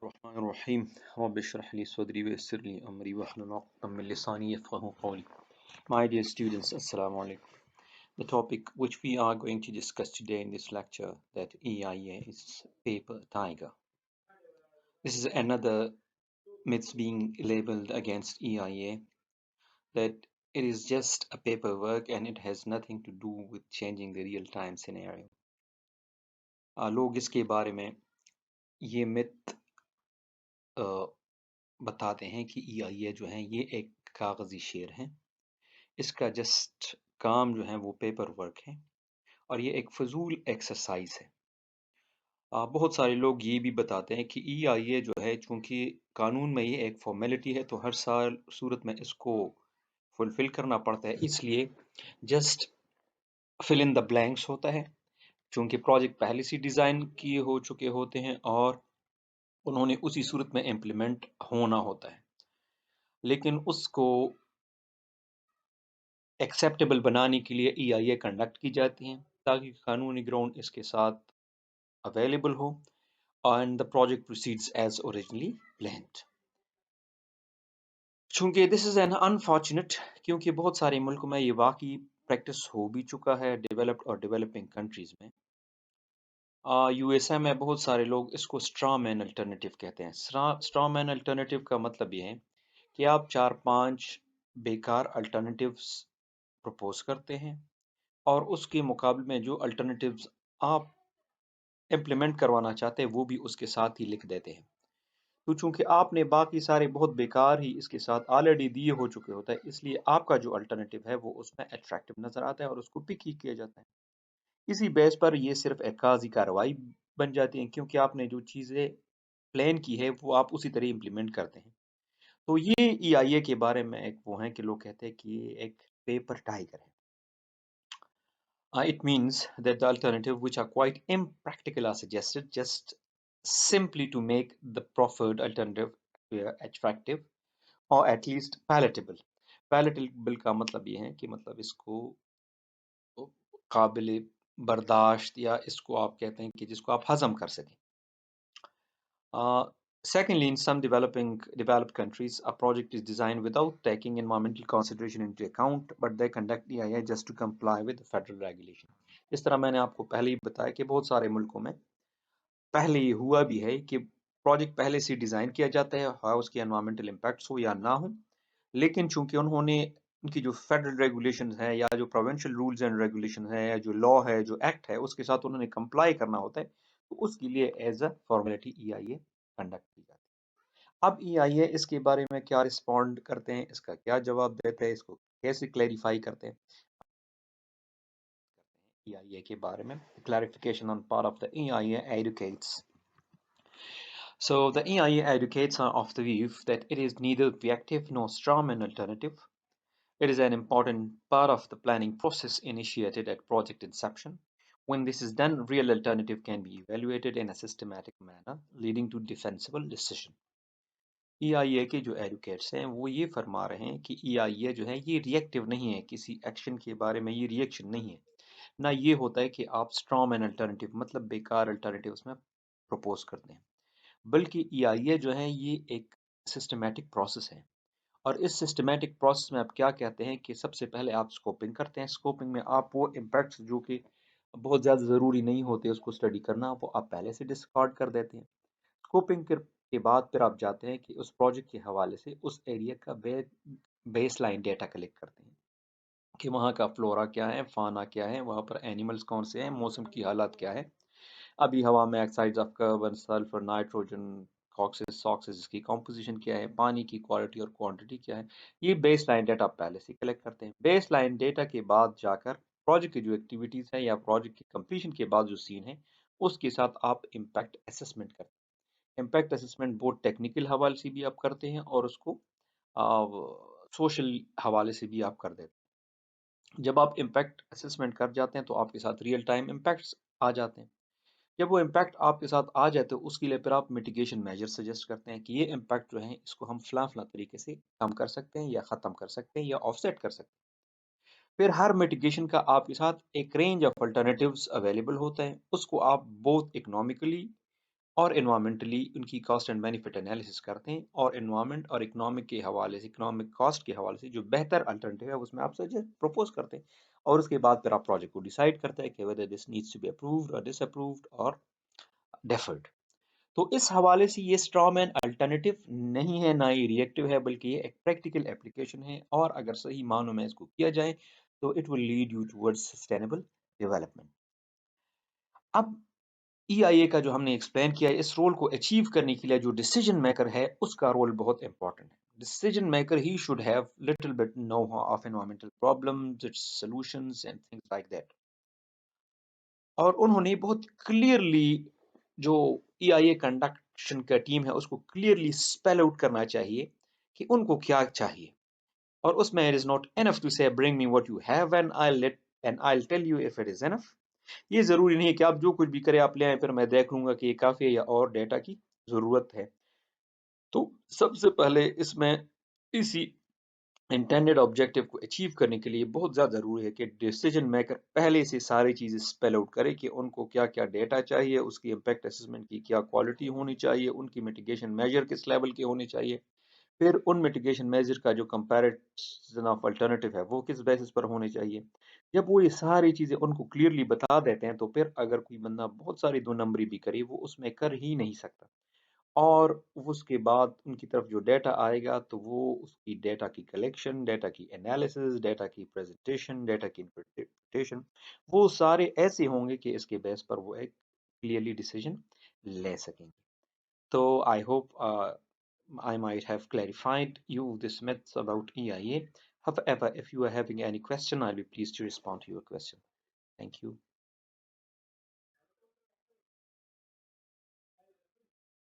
الرحمن الرحيم رب اشرح لي صدري ويسر لي أمري واحلل عقدة من لساني يفقهوا قولي. My dear students, Assalamu alaikum. The topic which we are going to discuss today in this lecture, that EIA is paper tiger. This is another myth being labeled against EIA, that it is just a paperwork and it has nothing to do with changing the real time scenario. लोग इसके बारे में ये myth बताते हैं कि EIA जो है ये एक कागजी शेर है, इसका जस्ट काम जो है वो पेपर वर्क है और ये एक फजूल एक्सरसाइज है। बहुत सारे लोग ये भी बताते हैं कि EIA जो है चूंकि कानून में ये एक फॉर्मेलिटी है तो हर साल सूरत में इसको फुलफिल करना पड़ता है, इसलिए just fill in the blanks होता है। चूंकि प्रोजेक्ट पहले से डिज़ाइन किए हो चुके होते हैं और उन्होंने उसी सूरत में इम्प्लीमेंट होना होता है, लेकिन उसको एक्सेप्टेबल बनाने के लिए EIA कंडक्ट की जाती हैं ताकि कानूनी ग्राउंड इसके साथ अवेलेबल हो and the project proceeds as originally planned. चूंकि दिस इज एन अनफॉर्चुनेट, क्योंकि बहुत सारे मुल्कों में ये वाकई प्रैक्टिस हो भी चुका है, डेवलप्ड और डेवलपिंग कंट्रीज में। यूएसए में बहुत सारे लोग इसको स्ट्रॉ मैन अल्टरनेटिव कहते हैं। स्ट्रॉ मैन अल्टरनेटिव का मतलब ये है कि आप 4-5 बेकार अल्टरनेटिव्स प्रपोज करते हैं और उसके मुकाबले में जो अल्टरनेटिव्स आप इम्प्लीमेंट करवाना चाहते हैं वो भी उसके साथ ही लिख देते हैं। तो चूंकि आपने बाकी सारे बहुत बेकार ही इसके साथ ऑलरेडी दिए हो चुके होता है, इसलिए आपका जो अल्टरनेटिव है वो उसमें अट्रैक्टिव नजर आता है और उसको पिक ही किया जाता है। इसी बेस पर ये सिर्फ एक कागजी कार्रवाई बन जाती है, क्योंकि आपने जो चीज़ें प्लान की है वो आप उसी तरह इम्प्लीमेंट करते हैं। तो ये EIA के बारे में एक वो है कि लोग कहते हैं कि ये एक पेपर टाइगर है। It means that the alternative, which are quite impractical, are suggested just simply to make the proffered alternative appear attractive or at least palatable. Palatable का मतलब ये है कि मतलब इसको काबिल बर्दाश्त, या इसको आप कहते हैं कि जिसको आप हजम कर सकें। Secondly, in some developed countries, a project is designed without taking environmental consideration into account, but they conduct EIA just to comply with federal regulation. इस तरह मैंने आपको पहले ही बताया कि बहुत सारे मुल्कों में पहले ये हुआ भी है कि प्रोजेक्ट पहले से डिज़ाइन किया जाता है, हाँ उसके एनवायरमेंटल इम्पैक्ट्स हो या ना हो, लेकिन चूंकि उन्होंने उनकी जो फेडरल रेगुलेशन है या जो प्रोविंशियल रूल्स एंड रेगुलेशन है या जो लॉ है, जो एक्ट है, उसके साथ उन्होंने कंप्लाई करना होता है, तो उसके लिए as a formality EIA conduct की जाती है। अब EIA इसके बारे में क्या रिस्पॉन्ड करते हैं, इसका क्या जवाब देते हैं, इसको कैसे क्लैरिफाई करते हैं EIA के बारे में। Clarification on part of the EIA educates. So the EIA advocates are of the view that it is neither reactive nor strawman alternative. It is an important part of the planning process initiated at project inception. When this is done, real alternative can be evaluated in a systematic manner, leading to defensible decision. EIA के जो advocates हैं वो ये फरमा रहे हैं कि EIA जो है ये रिएक्टिव नहीं है, किसी एक्शन के बारे में ये रिएक्शन नहीं है। ना ये होता है कि आप स्ट्रॉन्ग एंड अल्टरनेटिव मतलब बेकार अल्टरनेटिव्स में प्रपोज करते हैं, बल्कि EIA जो है ये एक सिस्टमैटिक प्रोसेस है। और इस सिस्टमैटिक प्रोसेस में आप क्या कहते हैं कि सबसे पहले आप स्कोपिंग करते हैं। स्कोपिंग में आप वो इम्पैक्ट्स जो कि बहुत ज़्यादा ज़रूरी नहीं होते उसको स्टडी करना, वो आप पहले से डिस्कार्ड कर देते हैं। स्कोपिंग के बाद फिर आप जाते हैं कि उस प्रोजेक्ट के हवाले से उस एरिया का बेस लाइन डेटा कलेक्ट करते हैं कि वहाँ का फ्लोरा क्या है, फाना क्या है, वहाँ पर एनिमल्स कौन से हैं, मौसम की हालत क्या है, अभी हवा में oxides of carbon, sulphur, nitrogen, oxygen की कॉम्पोजिशन क्या है, पानी की क्वालिटी और क्वांटिटी क्या है। ये बेस लाइन डेटा आप पहले से कलेक्ट करते हैं। बेस लाइन डेटा के बाद जाकर प्रोजेक्ट की जो एक्टिविटीज़ है या प्रोजेक्ट की कंप्लीशन के बाद जो सीन है उसके साथ आप इम्पैक्ट असेसमेंट करते हैं। इम्पैक्ट असेसमेंट बहुत टेक्निकल हवाले से भी आप करते हैं और उसको सोशल हवाले से भी आप कर देते हैं। जब आप इम्पैक्ट असेसमेंट कर जाते हैं तो आपके साथ रियल टाइम इम्पैक्ट्स आ जाते हैं। जब वो इम्पैक्ट आपके साथ आ जाए तो उसके लिए फिर आप मिटिगेशन मेजर सजेस्ट करते हैं कि ये इम्पैक्ट जो है इसको हम फलां तरीके से कम कर सकते हैं या ख़त्म कर सकते हैं या ऑफसेट कर सकते हैं। फिर हर मिटिगेशन का आपके साथ एक रेंज ऑफ अल्टरनेटिव्स अवेलेबल होता है, उसको आप बोथ इकोनॉमिकली और इन्वायरमेंटली उनकी कॉस्ट एंड बेनिफिट एनालिसिस करते हैं और इन्वायरमेंट और इकोनॉमिक के हवाले से, इकोनॉमिक कॉस्ट के हवाले से जो बेहतर अल्टरनेटिव है उसमें आप सजेस्ट प्रपोज करते हैं। और उसके बाद फिर आप प्रोजेक्ट को डिसाइड करते हैं कि whether this needs to be approved और डिसअप्रूव्ड और डेफर्ड। तो इस हवाले से ये स्ट्रॉ मैन अल्टरनेटिव नहीं है, ना ही रिएक्टिव है, बल्कि ये एक प्रैक्टिकल एप्लीकेशन है, और अगर सही मानों में इसको किया जाए तो it will lead you towards sustainable development. अब ईआईए का जो हमने एक्सप्लेन किया है, इस रोल को अचीव करने के लिए जो डिसीजन मेकर है उसका रोल बहुत इंपॉर्टेंट है। Decision maker he should have little bit know of environmental problems, its solutions and things like that. और उन्होंने बहुत क्लियरली जो ईआईए कंडक्शन का टीम है उसको क्लियरली स्पेल आउट करना चाहिए कि उनको क्या चाहिए। और उसमें it is not enough to say bring me what you have and I will tell you if it is enough. ये ज़रूरी नहीं है कि आप जो कुछ भी करें आप ले आएँ, फिर मैं देख लूँगा कि ये काफ़ी है या और डेटा की ज़रूरत है। तो सबसे पहले इसमें इसी इंटेंडेड ऑब्जेक्टिव को अचीव करने के लिए बहुत ज़्यादा ज़रूरी है कि डिसीजन मेकर पहले से सारी चीज़ें स्पेल आउट करे कि उनको क्या-क्या डेटा चाहिए, उसकी इम्पैक्ट असेसमेंट की क्या क्वालिटी होनी चाहिए, उनकी मिटिगेशन मेजर किस लेवल के होने चाहिए। फिर उन मिटिगेशन मेजर का जो कंपैरिजन ऑफ अल्टरनेटिव है वो किस बेसिस पर होने चाहिए। जब वो ये सारी चीज़ें उनको क्लियरली बता देते हैं तो फिर अगर कोई बंदा बहुत सारी दो नंबरी भी करे वो उसमें कर ही नहीं सकता। और उसके बाद उनकी तरफ जो डेटा आएगा तो वो उसकी डेटा की कलेक्शन, डेटा की एनालिसिस, डेटा की प्रेजेंटेशन, डेटा की इंटरप्रिटेशन, वो सारे ऐसे होंगे कि इसके बेस पर वो एक क्लियरली डिसीजन ले सकेंगे। So I hope I might have clarified you this myths about EIA. However, if you are having any question, I'll be pleased to respond to your question. Thank you.